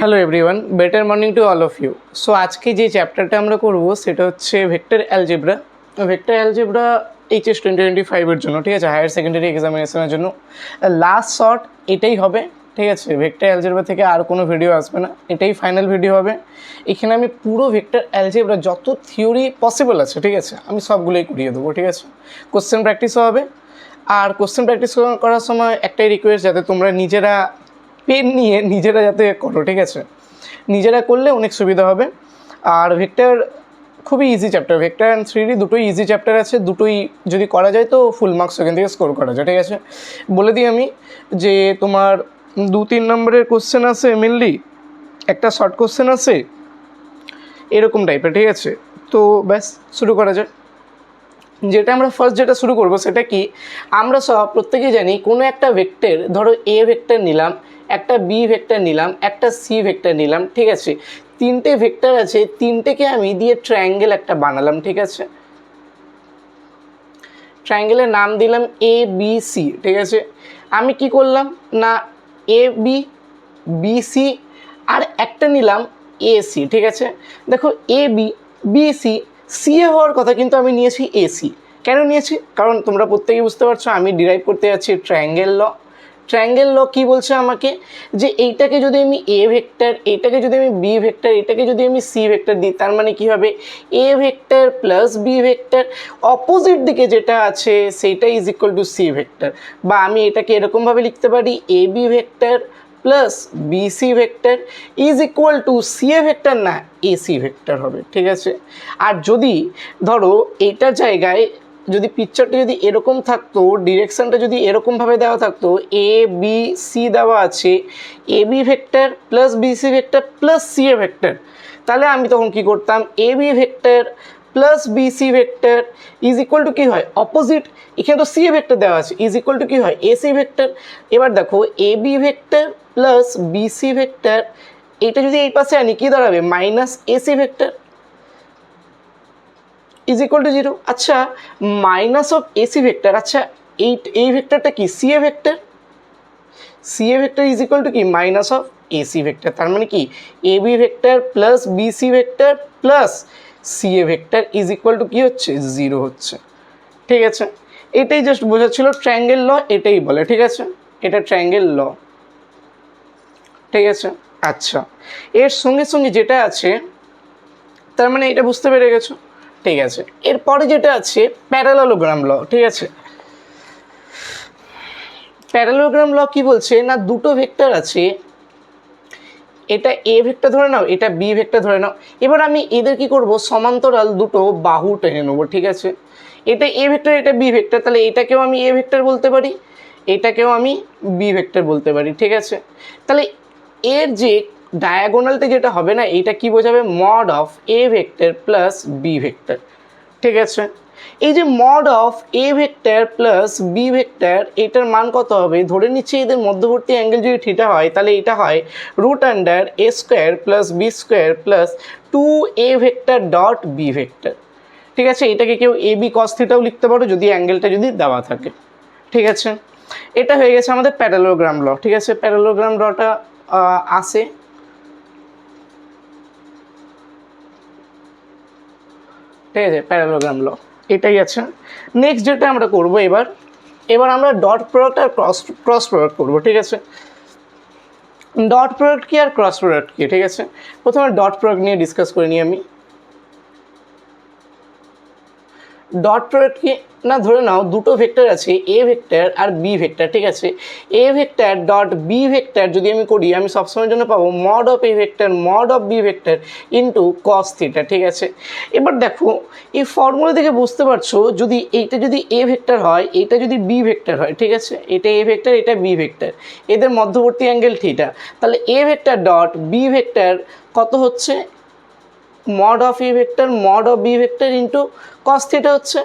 Hello everyone, better morning to all of you. So আজকে যে চ্যাপ্টারটা আমরা করব সেটা হচ্ছে vector algebra. Vector algebra HS 2025-এর জন্য, ঠিক আছে, হায়ার সেকেন্ডারি এক্সামিনেশনের জন্য লাস্ট শর্ট এটাই হবে, ঠিক আছে। ভেক্টর অ্যালজেব্রা থেকে আর কোনো ভিডিও আসবে না, এটাই ফাইনাল ভিডিও হবে। এখানে আমি পুরো ভেক্টর অ্যালজেব্রা যত থিওরি পসিবল আছে, ঠিক আছে, আমি সবগুলোই করিয়ে দেবো, ঠিক আছে। কোশ্চেন প্র্যাকটিসও হবে। আর কোশ্চেন প্র্যাকটিস করার সময় একটাই রিকোয়েস্ট, যাতে তোমরা নিজেরা পেন নিয়ে নিজেরা যাতে করো, ঠিক আছে। নিজেরা করলে অনেক সুবিধা হবে। আর ভেক্টর খুবই easy chapter, vector and 3D দুটোই ইজি চ্যাপ্টার আছে, দুটোই যদি করা যায় তো ফুল মার্কস সেখান থেকে স্কোর করা যায়, ঠিক আছে। বলে দিই আমি যে তোমার 2-3 নম্বরের কোশ্চেন আছে মেনলি, একটা শর্ট কোশ্চেন আছে এরকম টাইপের, ঠিক আছে। তো ব্যাস শুরু করা যায়। যেটা আমরা ফার্স্ট যেটা শুরু করব সেটা কি, আমরা সব প্রত্যেকেই জানি কোনো একটা ভেক্টর, ধরো এ ভেক্টর নিলাম, একটা বি ভেক্টর নিলাম, একটা সি ভেক্টর নিলাম, ঠিক আছে। তিনটে ভেক্টর আছে, তিনটেকে আমি দিয়ে ট্রায়াঙ্গেল একটা বানালাম, ঠিক আছে। ট্রায়াঙ্গেলের নাম দিলাম এ বি সি, ঠিক আছে। আমি কি করলাম না, এ বি বি সি আর একটা নিলাম এ সি, ঠিক আছে। দেখো A B B C, C এ হওয়ার কথা, কিন্তু আমি নিয়েছি এ সি। কেন নিয়েছি? কারণ তোমরা প্রত্যেকেই বুঝতে পারছো আমি ডিরাইভ করতে যাচ্ছি ট্রায়াঙ্গেল ল। ট্রায়াঙ্গেল ল কী বলছে আমাকে, যে এইটাকে যদি আমি এ ভেক্টর, এইটাকে যদি আমি বি ভেক্টর, এইটাকে যদি আমি সি ভেক্টর দিই, তার মানে কী হবে, A vector plus B vector opposite দিকে যেটা আছে সেইটা is equal to C vector. বা আমি এটাকে এরকমভাবে লিখতে পারি, A B vector plus BC vector is equal to C A vector, না এসি ভেক্টর হবে, ঠিক আছে। আর যদি ধরো এইটার জায়গায় যদি পিকচারটা যদি এরকম থাকতো, ডিরেকশানটা যদি এরকমভাবে দেওয়া থাকতো, এ বি সি দেওয়া আছে, A B vector plus BC vector plus C A vector, তাহলে আমি তখন কি করতাম, A B vector plus BC vector is equal to কী হয়, অপোজিট, এখানে তো সি এ ভেক্টর দেওয়া আছে, ইজ ইকুয়াল টু কী হয়, এসি ভেক্টর। এবার দেখো A B vector plus BC vector, এটা যদি এই পাশে আনি কী দাঁড়াবে, minus AC vector is equal to 0। আচ্ছা, মাইনাস অফ এসি ভেক্টর, আচ্ছা এই ভেক্টরটা কি, C A vector, C A vector is equal to কি, মাইনাস অফ এসি ভেক্টর। তার মানে কি, A B vector plus BC vector plus C A vector is equal to কী হচ্ছে, 0 হচ্ছে, ঠিক আছে। এটাই জাস্ট বোঝাচ্ছিল, ট্রায়াঙ্গেল ল এটাই বলে, ঠিক আছে। এটা ট্রায়াঙ্গেল ল, ঠিক আছে। আচ্ছা, এর সঙ্গে সঙ্গে যেটা আছে, তার মানে এটা বুঝতে পেরে গেছো, ঠিক আছে। এরপরে যেটা আছে প্যারালেলোগ্রাম ল, ঠিক আছে। প্যারালেলোগ্রাম ল কি বলছে না, দুটো ভেক্টর আছে, এটা এ ভেক্টর ধরে নাও, এটা বি ভেক্টর ধরে নাও। এবার আমি এদের কি করব, সমান্তরাল দুটো বাহু টেনে নেবো, ঠিক আছে। এটা এ ভেক্টর, এটা বি ভেক্টর, তাহলে এটাকেও আমি এ ভেক্টর বলতে পারি, এটাকেও আমি বি ভেক্টর বলতে পারি, ঠিক আছে। তাহলে এর যে ডায়াগোনালটা যেটা হবে না, এইটা কি বোঝাবে, mod of A vector plus B vector, ঠিক আছে। এই যে mod of A vector plus B vector, এটার মান কত হবে, ধরে নিচ্ছি এদের মধ্যবর্তী অ্যাঙ্গেল যদি থিটা হয়, তাহলে এটা হয় root under A square plus B square plus 2a vector dot B vector, ঠিক আছে। এটাকে কেউ এ বি কস থিটাও লিখতে পারো যদি অ্যাঙ্গেলটা যদি দেওয়া থাকে, ঠিক আছে। এটা হয়ে গেছে আমাদের প্যারালেলোগ্রাম ল, ঠিক আছে। প্যারালেলোগ্রাম লটা আসে, ঠিক আছে, প্যারালেলোগ্রাম ল এটাই আছে। নেক্সট যেটা আমরা করব, এবার আমরা ডট প্রোডাক্ট আর ক্রস প্রোডাক্ট করব, ঠিক আছে। ডট প্রোডাক্ট কি আর ক্রস প্রোডাক্ট কি, ঠিক আছে। প্রথমে ডট প্রোডাক্ট নিয়ে ডিসকাস করে নিই আমি। ডট প্রোডাক্ট কি না, ধরে নাও দুটো ভেক্টর আছে, এ ভেক্টর আর বি ভেক্টর, ঠিক আছে। A vector dot B vector যদি আমি করি, আমি সবসময়ের জন্য পাবো mod of A vector mod of B vector into cos theta, ঠিক আছে। এবার দেখো এই ফর্মুলা থেকে বুঝতে পারছো, যদি এইটা যদি এ ভেক্টর হয়, এইটা যদি বি ভেক্টর হয়, ঠিক আছে, এটা এ ভেক্টর, এটা বি ভেক্টর, এদের মধ্যবর্তী অ্যাঙ্গেল থিটা, তাহলে A vector dot B vector কত হচ্ছে, mod of A vector mod of B vector into cos theta হচ্ছে।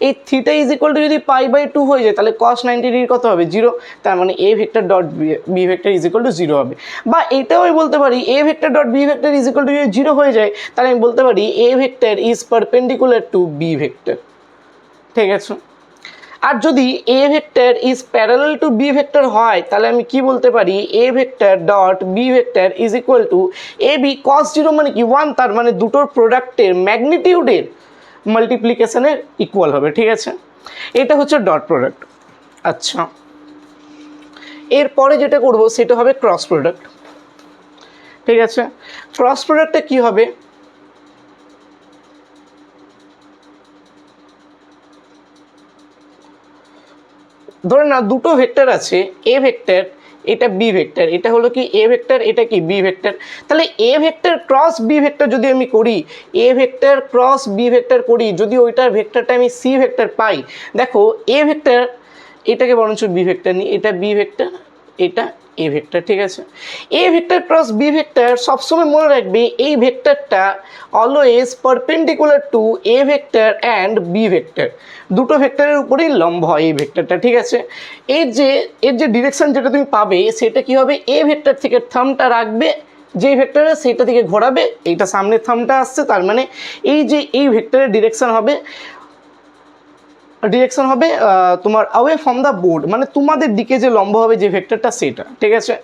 এই থিটা ইজ ইকুয়াল টু যদি π/2 হয়ে যায়, তাহলে cos 90 ডিগ্রি কত হবে, 0। তার মানে A vector dot B vector is equal to 0 হবে। বা এটাও আমি বলতে পারি, A vector dot B vector is equal to যদি 0 হয়ে যায়, তাহলে আমি বলতে পারি A vector is perpendicular to B vector, ঠিক আছে। আর যদি A vector is parallel to B vector হয় তাহলে আমি কি বলতে পারি A vector dot B vector is equal to A B cos zero মানে কি 1, তার মানে দুটোর প্রোডাক্টের ম্যাগনিটিউডের মাল্টিপ্লিকেশনের ইকুয়াল হবে। ঠিক আছে, এটা হচ্ছে ডট প্রোডাক্ট। আচ্ছা, এরপরে যেটা করব সেটা হবে ক্রস প্রোডাক্ট। ঠিক আছে, ক্রস প্রোডাক্টে কি হবে, ধরে না দুটো ভেক্টর আছে, এ ভেক্টর এটা বি ভেক্টর, এটা হলো কি এ ভেক্টর, এটা কি বি ভেক্টর। তাহলে A vector cross B vector যদি আমি করি, A vector cross B vector করি, যদি ওইটার ভেক্টরটা আমি সি ভেক্টর পাই, দেখো এ ভেক্টর এটাকে বরঞ্চ বি ভেক্টর নিই, এটা বি ভেক্টর, এটা এ ভেক্টর। ঠিক আছে, A vector cross B vector সবসময় মনে রাখবে এই ভেক্টরটা always perpendicular to A vector and B vector, দুটো ভেক্টরের উপরেই লম্ব হয় এই ভেক্টরটা। ঠিক আছে, এর যে ডিরেকশন যেটা তুমি পাবে সেটা কি হবে, এ ভেক্টর থেকে থাম্বটা রাখবে যেই ভেক্টরে সেটা থেকে ঘোরাবে, এইটা সামনের থাম্বটা আসছে, তার মানে এই ভেক্টরের ডিরেকশন হবে তোমার অ্যাওয়ে ফ্রম দ্য বোর্ড, মানে তোমাদের দিকে যে লম্ব হবে যে ভেক্টরটা সেটা। ঠিক আছে,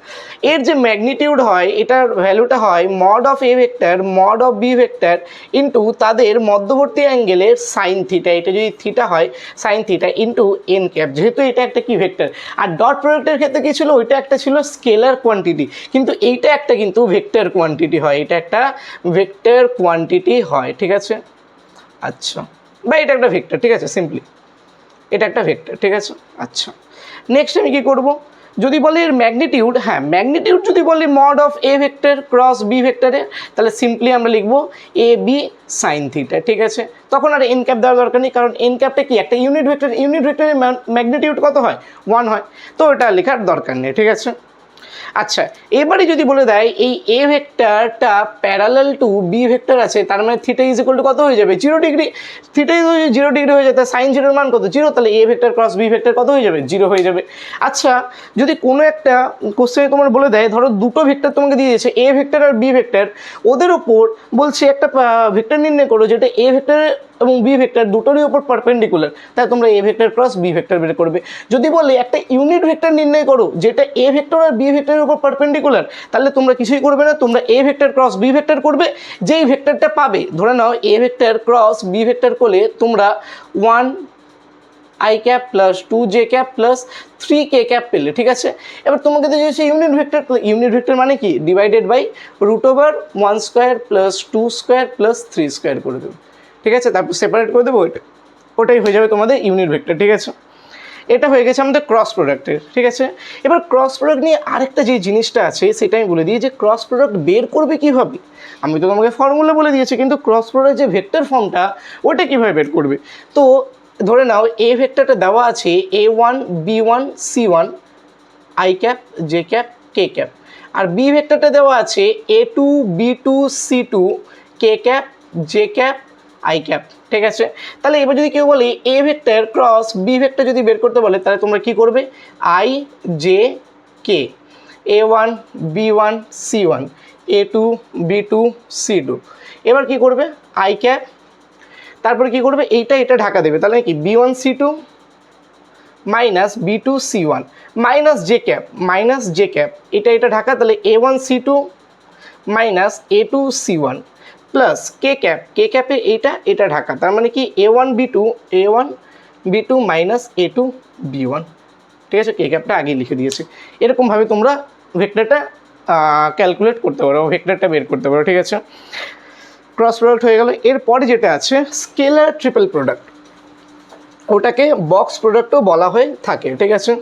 এর যে ম্যাগনিটিউড হয় এটার ভ্যালুটা হয় mod of A vector mod of B vector into তাদের মধ্যবর্তী অ্যাঙ্গেলের সাইন থিটা, এটা যদি থিটা হয় sine theta into N cap, যেহেতু এটা একটা কি ভেক্টর। আর ডট প্রোডাক্টের ক্ষেত্রে কী ছিল, ওইটা একটা ছিল স্কেলার কোয়ান্টিটি, কিন্তু এইটা একটা কিন্তু ভেক্টর কোয়ান্টিটি হয়, এটা একটা ভেক্টর কোয়ান্টিটি হয়। ঠিক আছে, আচ্ছা, বা এটা একটা ভেক্টর। ঠিক আছে, সিম্পলি এটা একটা ভেক্টর। ঠিক আছে, আচ্ছা, নেক্সট আমি কী করব, যদি বলে এর ম্যাগনিটিউড, হ্যাঁ ম্যাগনিটিউড যদি বলি mod of A vector cross B ভেক্টরে, তাহলে সিম্পলি আমরা লিখবো এ বি সাইন থিটা। ঠিক আছে, তখন আর এন ক্যাপ দেওয়ার দরকার নেই, কারণ এন ক্যাপটা কি একটা ইউনিট ভেক্টর, ইউনিট ভেক্টরের ম্যাগনিটিউড কত হয়, 1 হয়, তো এটা লেখার দরকার নেই। ঠিক আছে, আচ্ছা, এবারে যদি বলে দেয় এই এ ভেক্টরটা প্যারালাল টু বি ভেক্টর আছে, তার মানে থিটা ইজ ইকুয়াল টু কত হয়ে যাবে, 0 ডিগ্রি। থিটা যদি 0 ডিগ্রি হয়ে যায় তাহলে সাইন জিরোর মান কত, 0, তাহলে A vector cross B vector কত হয়ে যাবে, 0 হয়ে যাবে। আচ্ছা, যদি কোনো একটা কোশ্চেনে তোমার বলে দেয়, ধরো দুটো ভেক্টর তোমাকে দিয়ে দিয়েছে, এ ভেক্টর আর বি ভেক্টর, ওদের ওপর বলছে একটা ভেক্টর নির্ণয় করো যেটা এ ভেক্টর এবং বি ভেক্টর দুটোরই ওপর পারপেন্ডিকুলার, তাই তোমরা A vector cross B vector বের করবে। যদি বলে একটা ইউনিট ভেক্টর নির্ণয় করো যেটা এ ভেক্টর আর বি ভেক্টরের উপর পারপেন্ডিকুলার, তাহলে তোমরা কিছুই করবে না, তোমরা A vector cross B vector করবে, যেই ভেক্টরটা পাবে, ধরে নাও A vector cross B vector করলে তোমরা 1 i cap plus 2j cap plus 3k cap পেলে। ঠিক আছে, এবার তোমাকে তো যে ইউনিট ভেক্টর, ইউনিট ভেক্টর মানে কি, divided by √1 square plus 2 square plus 3 square করে দেবে। ঠিক আছে, তারপর সেপারেট করে দেবো, ওটাই হয়ে যাবে তোমাদের ইউনিট ভেক্টর। ঠিক আছে, এটা হয়ে গেছে আমাদের ক্রস প্রোডাক্টের। ঠিক আছে, এবার ক্রস প্রোডাক্ট নিয়ে আরেকটা যে জিনিসটা আছে সেটা আমি বলে দিই, যে ক্রস প্রোডাক্ট বের করবে কীভাবে। আমি তো তোমাকে ফর্মুলা বলে দিয়েছি, কিন্তু ক্রস প্রোডাক্ট যে ভেক্টর ফর্মটা ওটা কীভাবে বের করবে। তো ধরে নাও এ ভেক্টরটা দেওয়া আছে a1 b1 c1 i cap J cap K cap, আর বি ভেক্টরটা দেওয়া আছে a2 b2 c2 K cap J cap I cap. ঠিক আছে, তাহলে এবার যদি কেউ বলে A vector cross B vector যদি বের করতে বলে, তাহলে তোমরা কি করবে, I J K, a1 b1 c1 a2 b2 c2, এবার কি করবে আই ক্যাপ, তারপরে কি করবে এটা ঢাকা দেবে, তাহলে কি b1 c2 minus b2 c1 minus J cap এটা ঢাকা, তাহলে a1 c2 minus a2 c1 plus কে ক্যাপে এটা ঢাকা, তার মানে কি a1 b2 minus a2 b1। ঠিক আছে, কে ক্যাপটা আগেই লিখে দিয়েছি। এরকমভাবে তোমরা ভেক্টরটা ক্যালকুলেট করতে পারো, ভেক্টরটা বের করতে পারো। ঠিক আছে, ক্রস প্রোডাক্ট হয়ে গেল। এরপরে যেটা আছে স্কেলার ট্রিপল প্রোডাক্ট, ওটাকে বক্স প্রোডাক্টও বলা হয়ে থাকে। ঠিক আছে,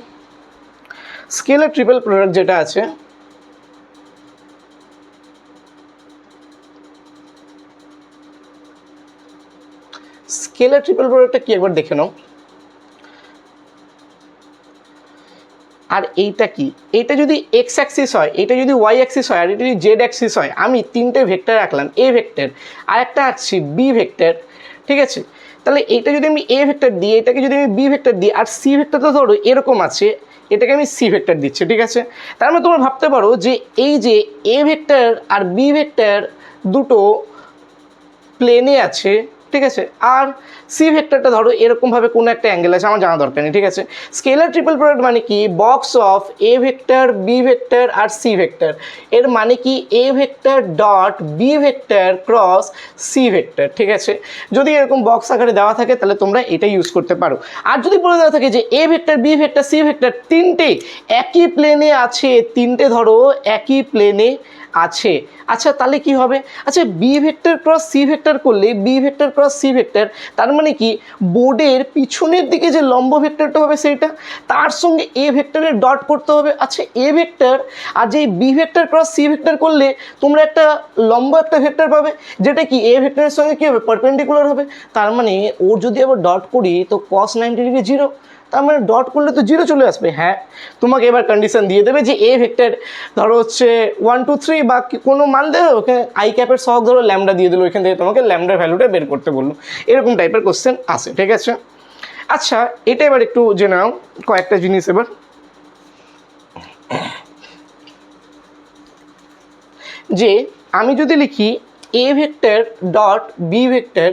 স্কেলার ট্রিপল প্রোডাক্ট যেটা আছে, স্কেলার ট্রিপল প্রোডাক্টটা কি একবার দেখে নাও। আর এইটা কি, এটা যদি এক্স অ্যাক্সিস হয়, এটা যদি ওয়াই অ্যাক্সিস হয়, আর এটা যদি জেড অ্যাক্সিস হয়, আমি তিনটে ভেক্টর রাখলাম, এ ভেক্টর, আর একটা আঁকছি বি ভেক্টর। ঠিক আছে, তাহলে এইটা যদি আমি এ ভেক্টর দিই, এটাকে যদি আমি বি ভেক্টর দিই, আর সি ভেক্টর তো ধরো এরকম আছে, এটাকে আমি সি ভেক্টর দিচ্ছি। ঠিক আছে, তার মানে তোমরা ভাবতে পারো যে এই যে এ ভেক্টর আর বি ভেক্টর দুটো প্লেনে আছে, ঠিক আছে। আর সি ভেক্টরটা ধরো এরকমভাবে কোনো একটা অ্যাঙ্গেল আছে, আমার জানা দরকার নেই, ঠিক আছে। স্কেলার ট্রিপল প্রোডাক্ট মানে কি, box of A vector B vector আর সি ভেক্টর, এর মানে কি A vector dot B vector cross C vector, ঠিক আছে। যদি এরকম বক্স আকারে দেওয়া থাকে তাহলে তোমরা এটা ইউজ করতে পারো। আর যদি বলে দেওয়া থাকে যে A vector B vector C vector তিনটে একই প্লেনে আছে, তিনটে ধরো একই প্লেনে আছে, আচ্ছা তাহলে কি হবে, আচ্ছা B vector cross C vector করলে B vector cross C vector, তার মানে কি বোর্ডের পিছনের দিকে যে লম্ব ভেক্টরটা হবে সেইটা, তার সঙ্গে এ ভেক্টরের ডট করতে হবে। আচ্ছা এ ভেক্টর আর যে B vector cross C vector করলে তোমরা একটা লম্ব একটা ভেক্টর পাবে, যেটা কি এ ভেক্টরের সঙ্গে কী হবে, পারপেন্ডিকুলার হবে। তার মানে ওর যদি আবার ডট করি তো cos 90 ডিগ্রি 0, তার মানে ডট করলে তো 0 চলে আসবে। হ্যাঁ, তোমাকে এবার কন্ডিশন দিয়ে দেবে যে এ ভেক্টর ধরো হচ্ছে 1 2 3 বা কোনো মান দেবে, ওখানে আই ক্যাপের সহগ ধরো ল্যামডা দিয়ে দিল, ওইখান থেকে তোমাকে ল্যামডার ভ্যালুটা বের করতে বললো, এরকম টাইপের কোশ্চেন আসে, ঠিক আছে। আচ্ছা এটা এবার একটু জেনে নাও কয়েকটা জিনিস এবার। যে আমি যদি লিখি A vector dot B vector,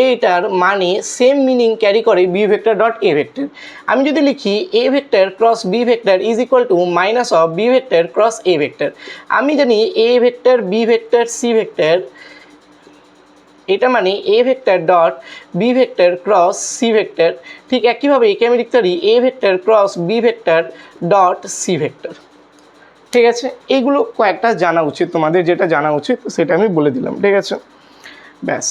এইটার মানে সেম মিনিং ক্যারি করে B vector dot A vector. আমি যদি লিখি A vector cross B vector is equal to minus of B vector cross A vector, আমি জানি A vector B vector C vector, এটা মানে A vector dot B vector cross C vector. ঠিক একইভাবে একে আমি লিখতে পারি A vector cross B vector dot C vector, ঠিক আছে। এইগুলো কয়েকটা জানা উচিত তোমাদের, যেটা জানা উচিত সেটা আমি বলে দিলাম, ঠিক আছে। ব্যাস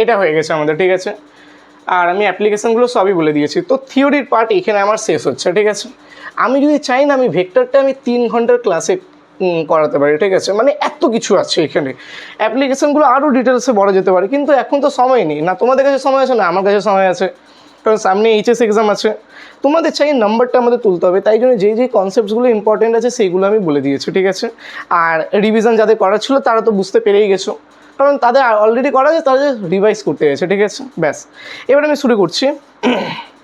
এটা হয়ে গেছে আমাদের, ঠিক আছে। আর আমি অ্যাপ্লিকেশনগুলো সবই বলে দিয়েছি, তো থিওরির পার্ট এখানে আমার শেষ হচ্ছে, ঠিক আছে। আমি যদি চাই না আমি ভেক্টরটা আমি 3 ঘন্টার ক্লাসে করাতে পারি, ঠিক আছে, মানে এত কিছু আছে এখানে, অ্যাপ্লিকেশনগুলো আরও ডিটেলসে বলা যেতে পারে, কিন্তু এখন তো সময় নেই, না তোমাদের কাছে সময় আছে না আমার কাছে সময় আছে, কারণ সামনে এইচএস এক্সাম আছে, তোমাদের চাই নাম্বারটা আমাদের তুলতে হবে, তাই জন্য যেই কনসেপ্টসগুলো ইম্পর্টেন্ট আছে সেইগুলো আমি বলে দিয়েছি, ঠিক আছে। আর রিভিশন যাদের করার ছিল তারা তো বুঝতে পেরেই গেছো, কারণ তাদের অলরেডি করা আছে, তাদের রিভাইজ করতে গেছে, ঠিক আছে। ব্যাস এবার আমি শুরু করছি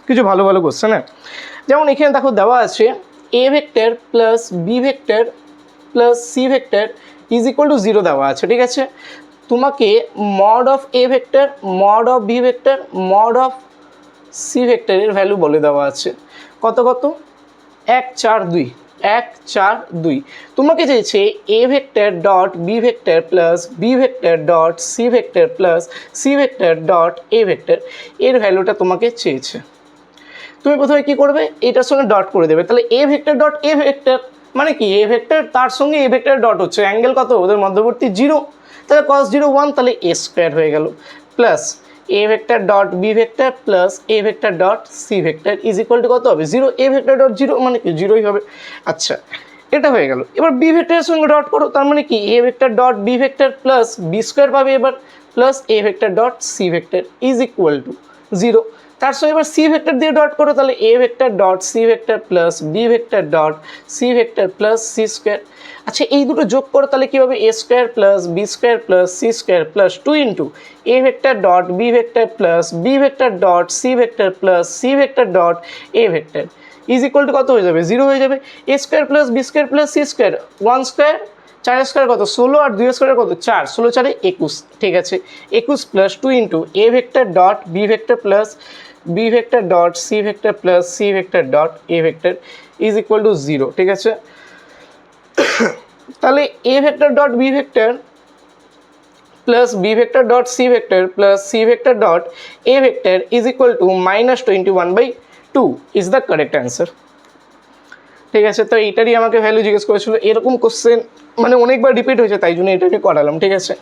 কিছু ভালো ভালো কোশ্চেন। হ্যাঁ, যেমন এখানে দেখো দেওয়া আছে A vector plus B vector plus C vector is equal to 0 দেওয়া আছে, ঠিক আছে। তোমাকে mod of A vector, mod of B vector, mod of C ভেক্টরের ভ্যালু বলে দেওয়া আছে, কত কত 1 4 2, 1 4 2। তোমাকে চাইছে A vector dot B vector plus B vector dot C vector plus C vector dot A vector, এর ভ্যালুটা তোমাকে চেয়েছে। তুমি প্রথমে কী করবে, এটার সঙ্গে ডট করে দেবে, তাহলে A vector dot A vector মানে কি এ ভেক্টর তার সঙ্গে এ ভেক্টর ডট হচ্ছে, অ্যাঙ্গেল কত ওদের মধ্যবর্তী 0, তাহলে cos 0 1, তাহলে এ স্কোয়ার হয়ে গেল, plus A vector dot B vector plus A vector dot C vector is equal to কত হবে 0, এ ভেক্টর ডট 0 মানে কি 0ই হবে। আচ্ছা এটা হয়ে গেল, এবার বি ভেক্টরের সঙ্গে ডট করো, তার মানে কি A vector dot B vector plus B square পাবে এবার, plus A vector dot C vector is equal to 0। তার সঙ্গে এবার সি ভেক্টর দিয়ে ডট করো, তাহলে A vector dot C vector plus B vector dot C vector plus C square. আচ্ছা এই দুটো যোগ করো, তাহলে কী হবে A square plus B square plus C square plus 2 into A vector dot B vector plus B vector dot C vector plus C vector dot A vector is equal to কত হয়ে যাবে 0 হয়ে যাবে। A square plus B square plus C square, 1 square 4 square কত 16 আর 2 square কত 4, 16 4 21, ঠিক আছে। 21 plus 2 into A vector dot B vector plus B vector dot C vector plus C vector dot A vector is equal to 0, ঠিক আছে। তাহলে A vector dot B vector plus B vector dot C vector plus C vector dot A vector is equal to -21/2 is the correct answer, ঠিক আছে। তো এইটারই আমাকে value জিজ্ঞেস করেছিল, এরকম কোশ্চেন মানে অনেকবার রিপিট হয়েছে, তাই জন্য এটা আমি করালাম, ঠিক আছে।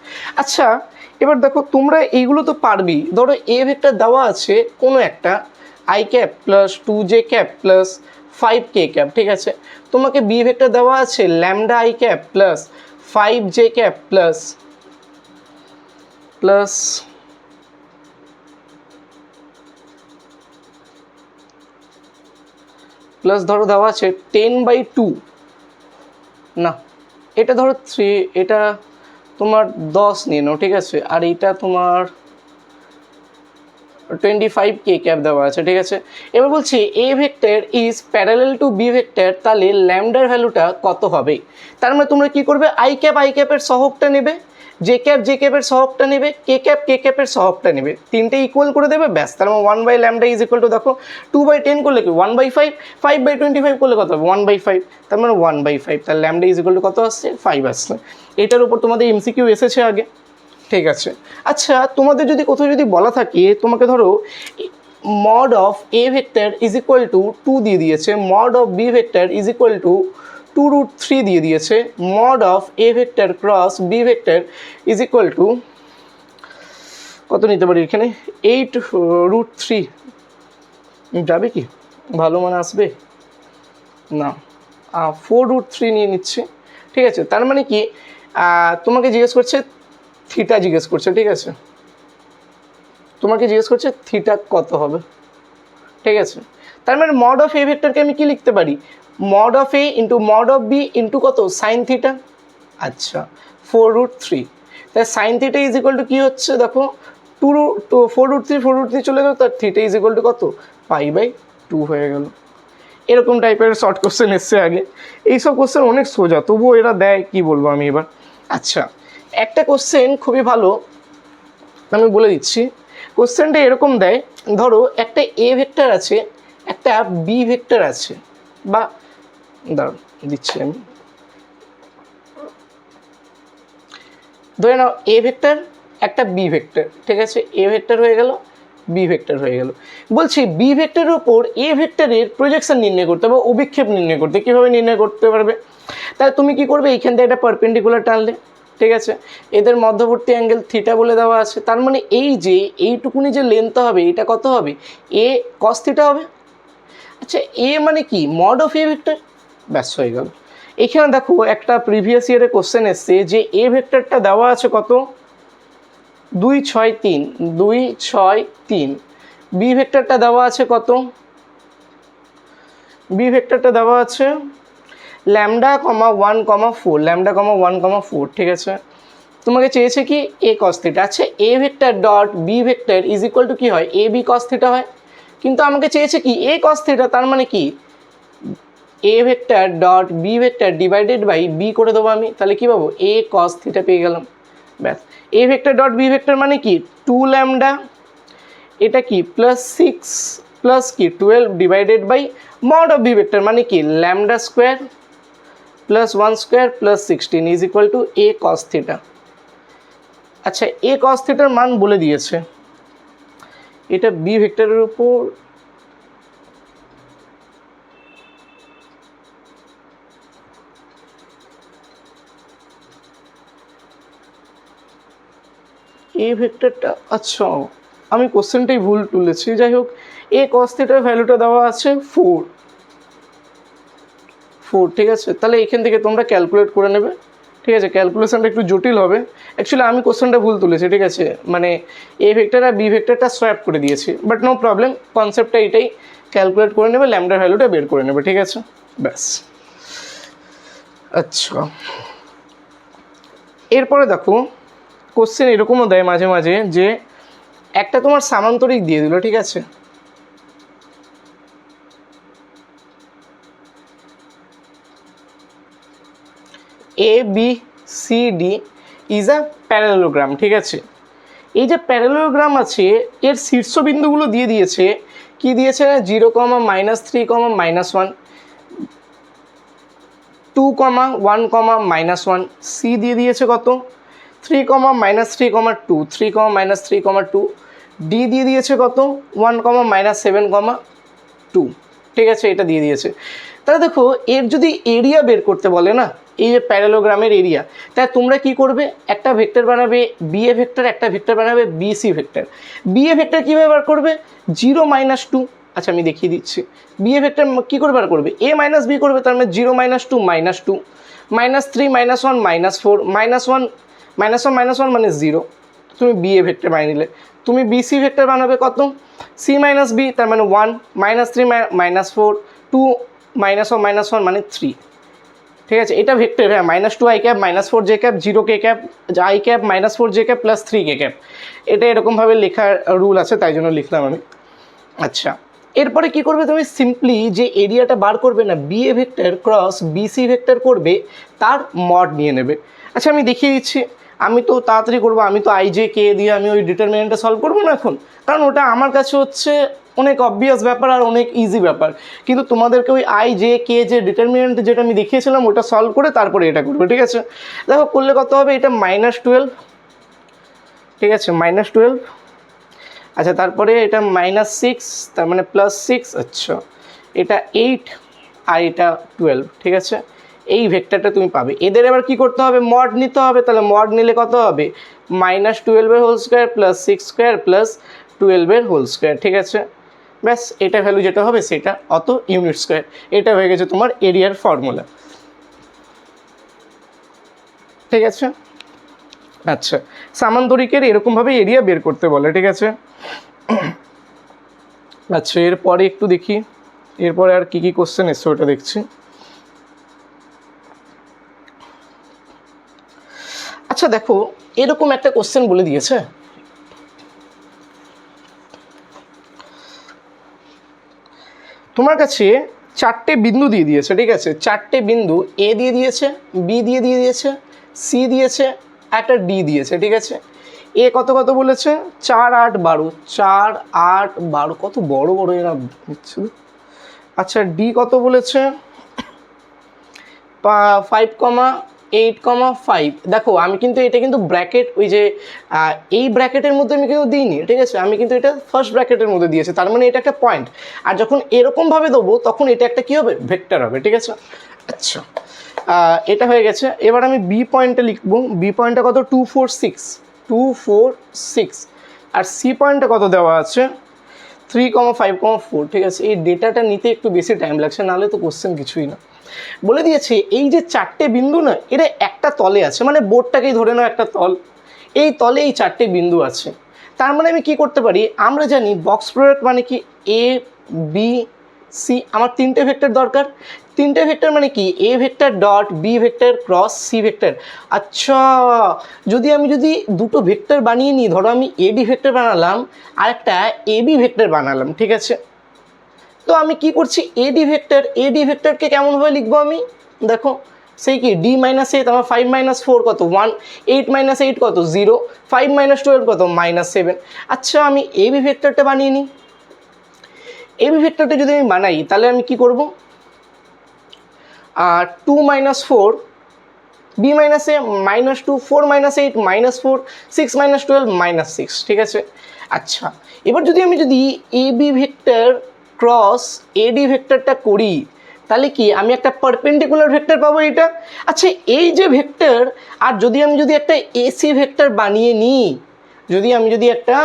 আচ্ছা এবার দেখো তোমরা এইগুলো তো পারবি, ধরো এ ভেক্টর দেওয়া আছে কোনো একটা I cap plus 2j cap plus 5k cap, ঠিক আছে। তোমাকে বি ভেক্টর দেওয়া আছে lambda I cap plus 5j cap plus ধরো দেওয়া আছে 10/2, না এটা ধরো 3, এটা তোমার 10 নিয়ে নাও, ঠিক আছে। আর এইটা তোমার 25k ক্যাপ দেওয়া আছে, ঠিক আছে। এবার বলছি A vector is parallel to B vector, তাহলে ল্যামডার ভ্যালুটা কত হবে। তার মানে তোমরা কি করবে আই ক্যাপের সহগটা নেবে, জে ক্যাপের সহগটা নেবে, কে ক্যাপের সহগটা নেবে, তিনটে ইকুয়াল করে দেবে, ব্যাস। তার মানে 1/λ ইজ ইকুয়াল টু দেখো 2/10 করলে কি 1/5, 5/25 করলে কত হবে 1/5, তার মানে 1/5, তার ল্যামডা ইজ ইকুয়াল টু কত আসছে 5 আসছে। এটার উপর তোমাদের এমসিকিউ এসেছে আগে, ঠিক আছে। আচ্ছা তোমাদের যদি কোথাও যদি বলা থাকে তোমাকে ধরো mod of A vector is equal to 2 দিয়ে দিয়েছে, mod of B vector is equal to 2√3 দিয়ে দিয়েছে, mod of A vector cross B vector is equal to কত নিতে পারি এখানে 8√3, যাবে কি ভালো মান আসবে না, 4√3 নিয়ে নিচ্ছে, ঠিক আছে। তার মানে কি তোমাকে জিজ্ঞেস করছে থিটা জিজ্ঞেস করছে, ঠিক আছে, তোমাকে জিজ্ঞেস করছে থিটা কত হবে, ঠিক আছে। তার মানে মড অফ এ ভেক্টরকে আমি কি লিখতে পারি, mod of A into mod of B into কত সাইন থিটা, আচ্ছা 4√3, তাই sine theta is equal to কী হচ্ছে দেখো 4√3 চলে গেল, তার থিটা ইজ ইকুয়াল টু কত π/2 হয়ে গেল। এরকম টাইপের শর্ট কোশ্চেন এসছে আগে, এইসব কোশ্চেন অনেক সোজা, তবুও এরা দেয় কি বলবো আমি এবার। আচ্ছা একটা কোশ্চেন খুবই ভালো আমি বলে দিচ্ছি, কোশ্চেনটা এরকম দেয়, ধরো একটা এ ভেক্টর আছে, একটা বি ভেক্টর আছে, বা দাঁড়ান দিচ্ছি আমি, ধরে নাও এ ভেক্টর একটা বি ভেক্টর, ঠিক আছে, এ ভেক্টর হয়ে গেল বি ভেক্টর হয়ে গেল। বলছি বি ভেক্টরের উপর এ ভেক্টরের প্রজেকশন নির্ণয় করতে হবে, অভিক্ষেপ নির্ণয় করতে, কীভাবে নির্ণয় করতে পারবে, তাহলে তুমি কি করবে এইখান থেকে একটা পারপেন্ডিকুলার টানলে, ঠিক আছে, এদের মধ্যবর্তী অ্যাঙ্গেল থিটা বলে দেওয়া আছে, তার মানে এই যে এইটুকুনি যে লেন্থ হবে এটা কত হবে এ কস থিটা হবে। আচ্ছা এ মানে কি মড অফ এ ভেক্টর, ব্যাস হয়ে গেল। এখানে দেখো একটা প্রিভিয়াস ইয়ারে কোশ্চেন এসছে যে এ ভেক্টরটা দেওয়া আছে কত 2 6 3, 2 6 3, বি ভেক্টরটা দেওয়া আছে কত, বি ভেক্টরটা দেওয়া আছে λ,1,4, λ,1,4, ঠিক আছে। তোমাকে চেয়েছে কি এ কস থিটা, আচ্ছা A vector dot B vector is equal to কী হয় এ বি কস থিটা হয়, কিন্তু আমাকে চেয়েছে কি এ কস থিটা, তার মানে কি A vector dot B vector divided by B করে দেবো আমি, তাহলে কী পাবো এ কস থিটা পেয়ে গেলাম, ব্যাস। A vector dot B vector মানে কি 2λ, এটা কি +6 প্লাস কি 12 divided by mod of B vector মানে কি λ² + 1² + 16 is equal to A cos theta. আচ্ছা এ কস থিটার মান বলে দিয়েছে, এটা বি ভেক্টরের উপর এ ভেক্টরটা, আচ্ছা আমি কোশ্চেনটাই ভুল তুলেছি, যাই হোক এ কস থিটার ভ্যালুটা দেওয়া আছে 4, ঠিক আছে। তাহলে এখান থেকে তোমরা ক্যালকুলেট করে নেবে, ঠিক আছে, ক্যালকুলেশনটা একটু জটিল হবে, অ্যাকচুয়ালি আমি কোশ্চেনটা ভুল তুলেছি, ঠিক আছে, মানে এ ভেক্টর আর বি ভেক্টরটা সোয়াপ করে দিয়েছি, বাট নো প্রবলেম, কনসেপ্টটা এটাই, ক্যালকুলেট করে নেবে, ল্যামডার ভ্যালুটা বের করে নেবে, ঠিক আছে, ব্যাস। আচ্ছা এরপরে দেখো কোশ্চেন এরকমও দেয় মাঝে মাঝে যে একটা তোমার সামান্তরিক দিয়ে দিল, ঠিক আছে, A B C D is a parallelogram, ঠিক আছে। এই যে প্যারালোগ্রাম আছে এর শীর্ষবিন্দুগুলো দিয়ে দিয়েছে, কি দিয়েছে 0, -3, -1, 2, 1, -1, সি দিয়ে দিয়েছে কত 3, -3, 2, 3, -3, 2, ডি দিয়ে দিয়েছে কত 1, -7, 2, ঠিক আছে, এটা দিয়ে দিয়েছে। তাহলে দেখো এর যদি এরিয়া বের করতে বলে না, এই যে প্যারালোগ্রামের এরিয়া, তাই তোমরা কি করবে একটা ভেক্টর বানাবে বি এ ভেক্টর, একটা ভেক্টর বানাবে B C vector. B A vector কীভাবে বার করবে 0, -2, আচ্ছা আমি দেখিয়ে দিচ্ছি, বি এ ভেক্টর কী করে বার করবে এ মাইনাস বি করবে, তার মানে 0, -2, -2, -3, -1, -4, -1 মানে 0, তুমি বি এ ভেক্টর বানিয়ে নিলে। তুমি বি সি ভেক্টর বানাবে কত সি মাইনাস বি, তার মানে 1, -3, -4, 2, -1 মানে 3, ঠিক আছে, এটা ভেক্টর, হ্যাঁ -2 i cap, -4 j cap, 0 k cap, i cap, -4 j cap + 3 k cap, এটা এরকমভাবে লেখার রুল আছে, তাই জন্য লিখলাম আমি। আচ্ছা এরপরে কি করবে তুমি সিম্পলি যে এরিয়াটা বার করবে না B A vector cross B C vector করবে, তার মড নিয়ে নেবে। আচ্ছা আমি দেখিয়ে দিচ্ছি, আমি তো তাড়াতাড়ি করবো, আমি তো আই জে কে দিয়ে আমি ওই ডিটারমিনেন্টটা সলভ করবো না এখন, কারণ ওটা আমার কাছে হচ্ছে অনেক অবভিয়াস ব্যাপার আর অনেক ইজি ব্যাপার। কিন্তু তোমাদেরকে ওই আই জে কে যে ডিটারমিনেন্ট যেটা আমি দেখিয়েছিলাম ওটা সলভ করে তারপরে এটা করবে, ঠিক আছে। দেখো করলে কত হবে, এটা -12, ঠিক আছে, -12। আচ্ছা তারপরে এটা -6, তার মানে +6। আচ্ছা এটা 8 আর এটা 12, ঠিক আছে। এই ভেক্টরটা তুমি পাবে। এদের এবার কি করতে হবে, মড নিতে হবে। তাহলে মড নিলে কত হবে, -12 এর হোল স্কোয়ার + 6 স্কোয়ার + 12 এর হোল স্কোয়ার, ঠিক আছে। ব্যাস এটা ভ্যালু যেটা হবে সেটা অত ইউনিট স্কোয়ার। এটা হয়ে গেছে তোমার এরিয়ার ফর্মুলা, ঠিক আছে। আচ্ছা সামান্তরিকের এরকমভাবে এরিয়া বের করতে বলে, ঠিক আছে। আচ্ছা এরপরে একটু দেখি, এরপরে আর কি কি কোশ্চেন এসছে ওটা দেখছি। আচ্ছা দেখো এরকম একটা কোশ্চেন বলে দিয়েছে, তোমার কাছে 4টে বিন্দু দিয়ে দিয়েছে, ঠিক আছে। 4টে বিন্দু এ দিয়ে দিয়েছে, বি দিয়ে দিয়েছে, সি দিয়েছে, একটা ডি দিয়েছে, ঠিক আছে। এ কত কত বলেছে, 4, 8, 12, 4, 8, 12, কত বড় বড় এরা দিচ্ছে। আচ্ছা ডি কত বলেছে, 5,8,5। দেখো আমি কিন্তু এটা কিন্তু ব্র্যাকেট, ওই যে এই ব্র্যাকেটের মধ্যে আমি কিন্তু দিইনি, ঠিক আছে। আমি কিন্তু এটা ফার্স্ট ব্র্যাকেটের মধ্যে দিয়েছি, তার মানে এটা একটা পয়েন্ট। আর যখন এরকমভাবে দেবো তখন এটা একটা কী হবে, ভেক্টর হবে, ঠিক আছে। আচ্ছা এটা হয়ে গেছে। এবার আমি বি পয়েন্টে লিখবো। বি পয়েন্টটা কত, 2, 4, 6, 2, 4, 6। আর সি পয়েন্টটা কত দেওয়া আছে, 3,5,4, ঠিক আছে। এই ডেটাটা নিতে একটু বেশি টাইম লাগছে, নাহলে তো কোশ্চেন কিছুই না। বলে দিয়েছে এই যে 4টে বিন্দু না, এরা একটা তলে আছে, মানে বোর্ডটাকেই ধরে নাও একটা তল, এই তলে এই 4টে বিন্দু আছে। তার মানে আমি কি করতে পারি, আমরা জানি বক্স প্রোডাক্ট মানে কি, এ বি সি, আমার 3টে ভেক্টর দরকার। 3টে ভেক্টর মানে কি, A vector dot B vector cross C vector. আচ্ছা যদি দুটো ভেক্টর বানিয়ে নিই, ধরো আমি এডি ভেক্টর বানালাম আর একটা এবি ভেক্টর বানালাম, ঠিক আছে। তো আমি কি করছি, এডি ভেক্টরকে কেমনভাবে লিখবো আমি, দেখো সেই কি ডি মাইনাস এ, তারপর 5 - 4 কত 1, 8 - 8 কত 0, 5 - 12 কত -7। আচ্ছা আমি এবি ভেক্টরটা বানিয়ে নিই। এবি ভেক্টরটা যদি আমি বানাই তাহলে আমি কি করব, 2 - 4 বি মাইনাস এ -2, 4 - 8 -4, 6 - 12 -6, ঠিক আছে। আচ্ছা এবার যদি এবি ভেক্টর ক্রস এডি ভেক্টরটা করি তাহলে কি আমি একটা পারপেন্ডিকুলার ভেক্টর পাবো এটা। আচ্ছা এই যে ভেক্টর, আর যদি একটা এসি ভেক্টর বানিয়ে নিই, একটা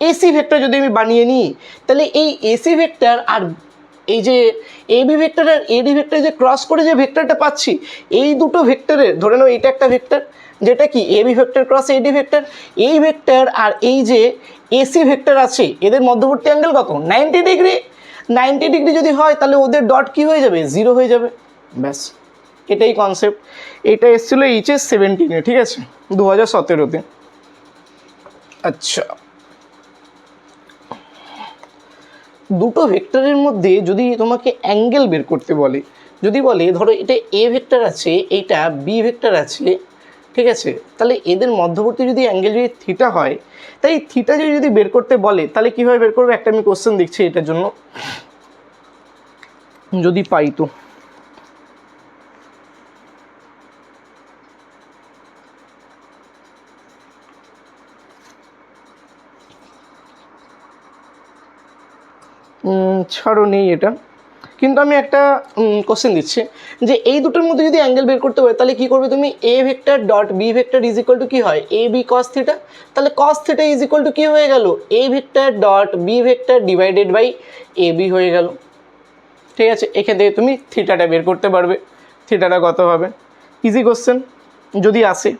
এসি ভেক্টর আমি বানিয়ে নিই, তাহলে এই এসি ভেক্টর আর এই যে এবি ভেক্টর আর এডি ভেক্টর যে ক্রস করে যে ভেক্টরটা পাচ্ছি, এই দুটো ভেক্টরের, ধরে নাও এটা একটা ভেক্টর যেটা কি AB vector cross AD vector, এই ভেক্টর আর এই যে এসি ভেক্টর আছে এদের মধ্যবর্তী অ্যাঙ্গেল কত, 90 ডিগ্রি। 90 ডিগ্রি যদি হয় তাহলে ওদের ডট কি হয়ে যাবে, 0 হয়ে যাবে। ব্যাস এটাই কনসেপ্ট। এটা এসেছিলো HS 17-এ, ঠিক আছে, 2017-তে। আচ্ছা দুটো ভেক্টরের মধ্যে যদি তোমাকে অ্যাঙ্গেল বের করতে বলে, যদি বলে ধরো এটা এ ভেক্টর আছে, এইটা বি ভেক্টর আছে, ঠিক আছে, তাহলে এদের মধ্যবর্তী যদি অ্যাঙ্গেল যদি থিটা হয়, তাই থিটা যদি বের করতে বলে তাহলে কীভাবে বের করবে, একটা আমি কোশ্চেন দেখছি এটার জন্য, যদি পাই তো। ছাড়ো নেই এটা, কিন্তু আমি একটা কোশ্চেন দিচ্ছি যে এই দুটোর মধ্যে যদি অ্যাঙ্গেল বের করতে হয় তাহলে কী করবে তুমি, A vector dot B vector is equal to কী হয়, এ বি কস থিটা। তাহলে cos theta is equal to কী হয়ে গেল, A vector dot B vector divided by A B হয়ে গেল, ঠিক আছে। এখান থেকে তুমি থিটাটা বের করতে পারবে, থিটাটা কত হবে, ইজি কোশ্চেন যদি আসে।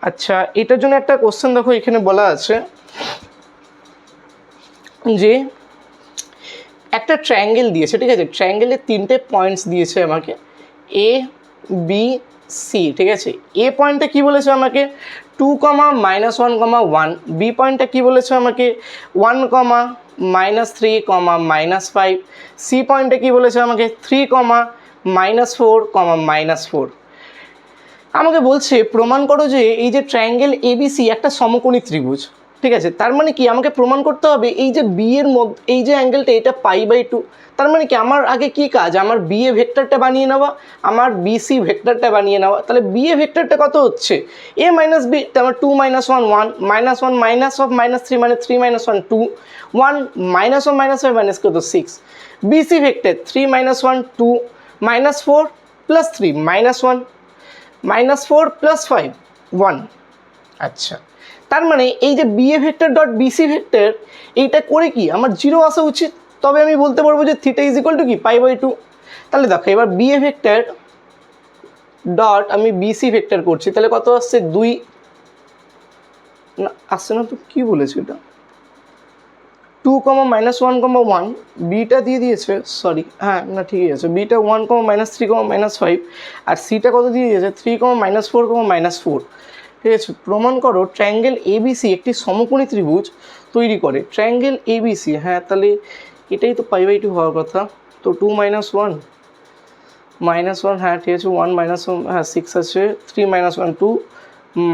আচ্ছা এটার জন্য একটা কোশ্চেন দেখো এখানে বলা আছে যে একটা ট্রায়াঙ্গেল দিয়েছে, ঠিক আছে, ট্রায়াঙ্গেলের 3টে পয়েন্টস দিয়েছে আমাকে, এ বি সি, ঠিক আছে। এ পয়েন্টটা কী বলেছে আমাকে, 2, -1, 1। বি পয়েন্টটা কী বলেছে আমাকে, 1, -3, -5। সি পয়েন্টটা কী বলেছে আমাকে, 3, -4, -4। আমাকে বলছে প্রমাণ করো যে এই যে ট্রায়াঙ্গেল এবিসি একটা সমকোণী ত্রিভুজ। ঠিক আছে, তার মানে কি আমাকে প্রমাণ করতে হবে এই যে বি এর মধ্যে এই যে অ্যাঙ্গেলটা এটা π/2। তার মানে কি আমার আগে কি কাজ, আমার বি এ ভেক্টরটা বানিয়ে নেওয়া, আমার বিসি ভেক্টরটা বানিয়ে নেওয়া। তাহলে বি এ ভেক্টরটা কত হচ্ছে a মাইনাস বি, আমার 2 - 1 1 -1 মাইনাস অফ -3 মানে 3 - 1 2 1 মাইনাস অফ -5 মাইনাস কত 6। BC vector 3 - 1 2 -4 + 3 -1 -4 + 5 1। আচ্ছা, তার মানে এই যে B A vector dot BC vector এইটা করে কি আমার 0 আসা উচিত, তবে আমি বলতে পারবো যে থিটা ইজ ইকুয়াল টু কি π/2। তাহলে দেখো এবার বি এ ভেক্টর ডট আমি বিসি ভেক্টর করছি, তাহলে কত আসছে 2 না আসছে না তো, কি বলেছে এটা 2, -1, 1 বিটা দিয়ে দিয়েছে, সরি হ্যাঁ না ঠিকই আছে, বিটা 1, -3, -5 আর সিটা কত দিয়ে দিয়েছে 3, -4, -4। ঠিক আছে, প্রমাণ করো ট্রায়াঙ্গেল এবিসি একটি সমকোণী ত্রিভুজ তৈরি করে। ট্রায়াঙ্গেল এবিসি, হ্যাঁ তাহলে এটাই তো π/2 হওয়ার কথা। তো 2 - 1 -1, হ্যাঁ ঠিক আছে 1 - 1 হ্যাঁ 6 আছে, 3 - 1 2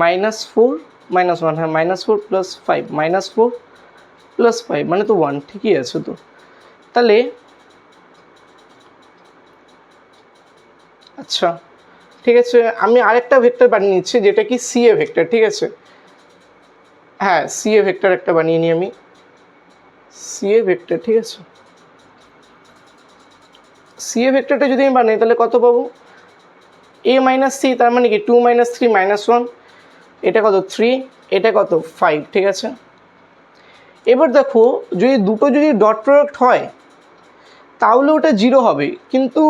-4 -1 হ্যাঁ -4 + 5 -4 + 5 মানে তো 1, ঠিকই আছে তো। তাহলে আচ্ছা ঠিক আছে, আমি আরেকটা ভেক্টর বানিয়ে নিচ্ছি যেটা কি সিএ ভেক্টর। ঠিক আছে, হ্যাঁ সিএ ভেক্টর একটা বানিয়ে নিই আমি, সিএ ভেক্টর। ঠিক আছে, সিএ ভেক্টরটা যদি আমি বানাই তাহলে কত পাবো a - c, তার মানে কি 2 - 3 -1, এটা কত 3, এটা কত 5। ঠিক আছে, এবার দেখো যদি দুটো যদি ডট প্রোডাক্ট হয় তাহলে ওটা 0 হবে, কিন্তু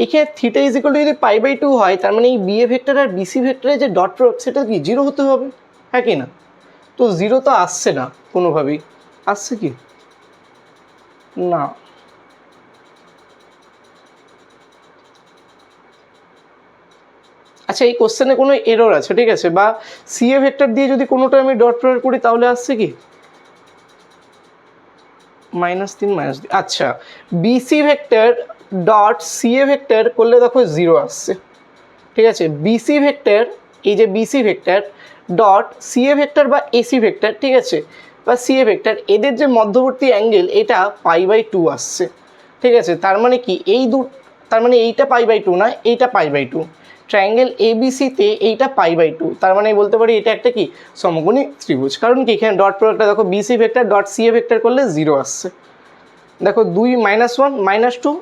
এখানে থিটা ইজ ইকুয়াল টু যদি π/2 হয় তার মানে এই বি এ ভেক্টর আর বিসি ভেক্টরের যে ডট প্রোডাক্ট সেটা কি 0 হতে হবে, হ্যাঁ কি না? তো 0 তো আসছে না কোনোভাবেই, আসছে কি না। আচ্ছা এই কোশ্চেনে কোনো এরর আছে, ঠিক আছে, বা সিএ ভেক্টর দিয়ে যদি কোনোটা আমি ডট প্রোডাক্ট করি তাহলে আসছে কি -3 -2। আচ্ছা, BC vector dot CA vector করলে দেখো 0 আসছে। ঠিক আছে, বিসি ভেক্টর এই যে BC vector dot CA vector বা এসি ভেক্টর, ঠিক আছে, বা সিএ ভেক্টর এদের যে মধ্যবর্তী অ্যাঙ্গেল এটা π/2 আসছে। ঠিক আছে, তার মানে কি তার মানে এইটা π/2 না, এইটা π/2। ট্রায়াঙ্গেল এবিসিতে এইটা π/2, তার মানে বলতে পারি এটা একটা কি সমকোণী ত্রিভুজ। কারণ কি এখানে ডট প্রোডাক্টটা দেখো BC vector dot CA vector করলে 0 আসছে। দেখো 2 - 1 -2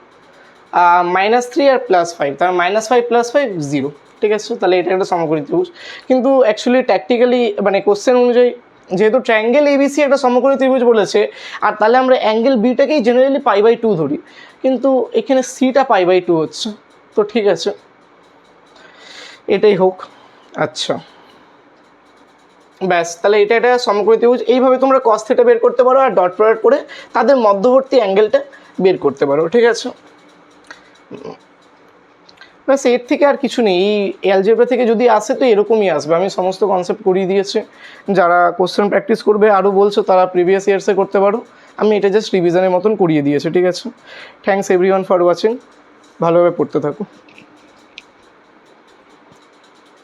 -3 আর +5, তার -5 + 5 0। ঠিক আছে, তাহলে এটা একটা সমকোণী ত্রিভুজ। কিন্তু অ্যাকচুয়ালি ট্যাকটিক্যালি মানে কোশ্চেন অনুযায়ী যেহেতু ট্রায়াঙ্গেল এবিসি একটা সমকোণী ত্রিভুজ বলেছে, আর তাহলে আমরা অ্যাঙ্গেল বিটাকেই জেনারেলি π/2 ধরি, কিন্তু এখানে সিটা π/2 হচ্ছে। তো ঠিক আছে, এটাই হোক। আচ্ছা ব্যাস, তাহলে এটা একটা সমকোণী ত্রিভুজ। এইভাবে তোমরা cos θ বের করতে পারো আর ডট প্রোডাক্ট করে তাদের মধ্যবর্তী অ্যাঙ্গেলটা বের করতে পারো। ঠিক আছে, ব্যাস এর থেকে আর কিছু নেই। এই অ্যালজেব্রা থেকে যদি আসে তো এরকমই আসবে, আমি সমস্ত কনসেপ্ট করিয়ে দিয়েছি। যারা কোশ্চেন প্র্যাকটিস করবে আরও বলছো তারা প্রিভিয়াস ইয়ার্সে করতে পারো, আমি এটা জাস্ট রিভিশনের মতন করিয়ে দিয়েছি। ঠিক আছে, থ্যাঙ্কস এভরিওয়ান ফর ওয়াচিং, ভালোভাবে পড়তে থাকো।